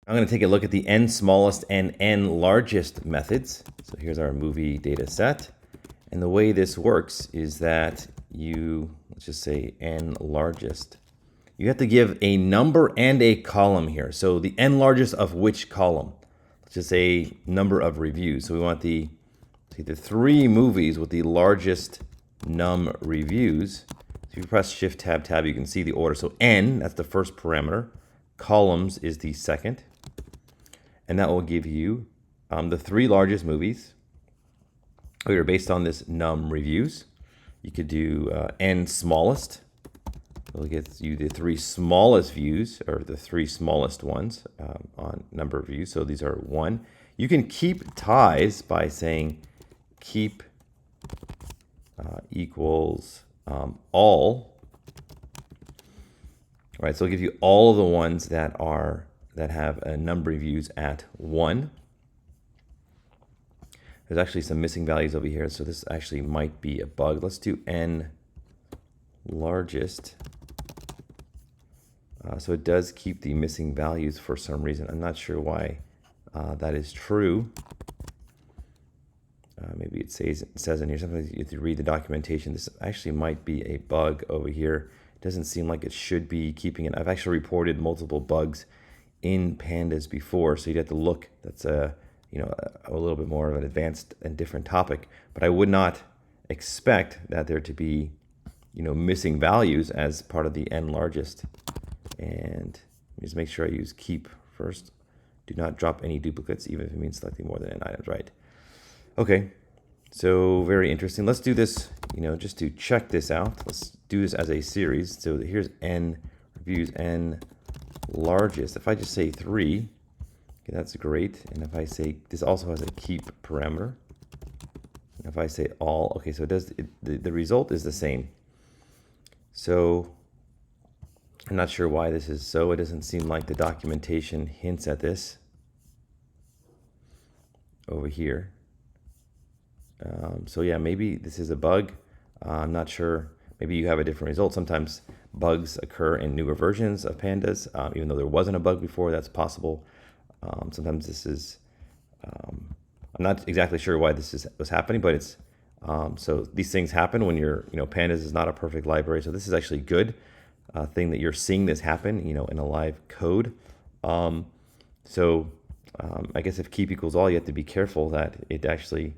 I'm going to take a look at the n smallest and n largest methods. So here's our movie data set. And the way this works is that let's just say n largest. You have to give a number and a column here. So the n largest of which column? Let's just say number of reviews. So we want the 3 movies with the largest num reviews. So if you press Shift Tab, you can see the order. So n, that's the first parameter. Columns is the second. And that will give you the 3 largest movies. They're based on this num reviews. You could do n smallest. It'll get you the 3 smallest views, or the 3 smallest ones on number of views. So these are 1. You can keep ties by saying keep equals all. All right, so it'll give you all of the ones that have a number of views at 1. There's actually some missing values over here, so this actually might be a bug. Let's do n largest. So it does keep the missing values for some reason. I'm not sure why that is true. Maybe it says in here, sometimes if you read the documentation, this actually might be a bug over here. It doesn't seem like it should be keeping it. I've actually reported multiple bugs in pandas before, so you'd have to look. That's a little bit more of an advanced and different topic. But I would not expect that there to be missing values as part of the n largest. And just make sure I use keep first. Do not drop any duplicates, even if it means selecting more than n items, right? Okay, so very interesting. Let's do this, just to check this out. Let's do this as a series. So here's n reviews, n largest. If I just say 3, okay, that's great. And if I say, this also has a keep parameter. And if I say all, okay, so the result is the same. So I'm not sure why this is so. It doesn't seem like the documentation hints at this over here. So yeah, maybe this is a bug. I'm not sure. Maybe you have a different result. Sometimes bugs occur in newer versions of pandas, even though there wasn't a bug before. That's possible. Sometimes this is. I'm not exactly sure why this was happening, but it's. So these things happen when pandas is not a perfect library. So this is actually good thing that you're seeing this happen, in a live code. I guess if keep equals all, you have to be careful that it actually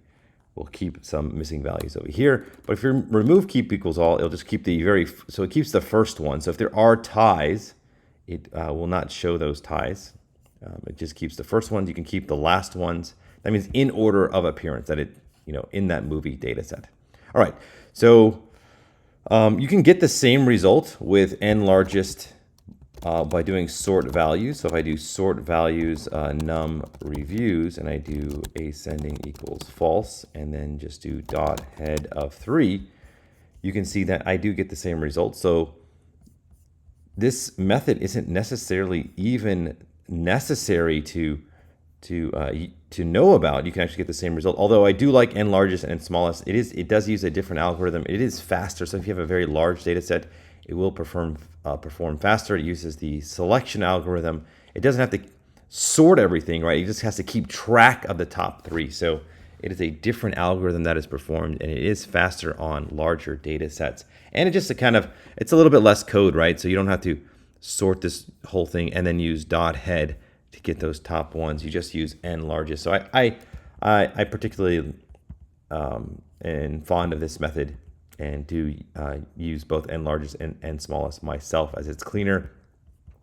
will keep some missing values over here. But if you remove keep equals all, it'll just keep so it keeps the first one. So if there are ties, it will not show those ties. It just keeps the first ones. You can keep the last ones. That means in order of appearance, that in that movie data set. All right, so you can get the same result with n largest by doing sort values. So if I do sort values num reviews, and I do ascending equals false, and then just do dot head of 3, you can see that I do get the same result. So this method isn't necessarily even necessary to know about. You can actually get the same result. Although I do like n largest and n smallest. It does use a different algorithm. It is faster. So if you have a very large data set, it will perform faster. It uses the selection algorithm. It doesn't have to sort everything, right? It just has to keep track of the top 3. So it is a different algorithm that is performed, and it is faster on larger data sets. And it just it's a little bit less code, right? So you don't have to sort this whole thing and then use dot head to get those top ones. You just use n largest. So I particularly am fond of this method, and do use both n largest and n smallest myself, as it's cleaner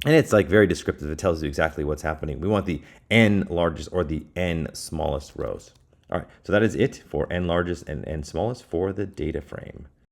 and it's very descriptive. It tells you exactly what's happening. We want the n largest or the n smallest rows. All right, so that is it for n largest and n smallest for the data frame.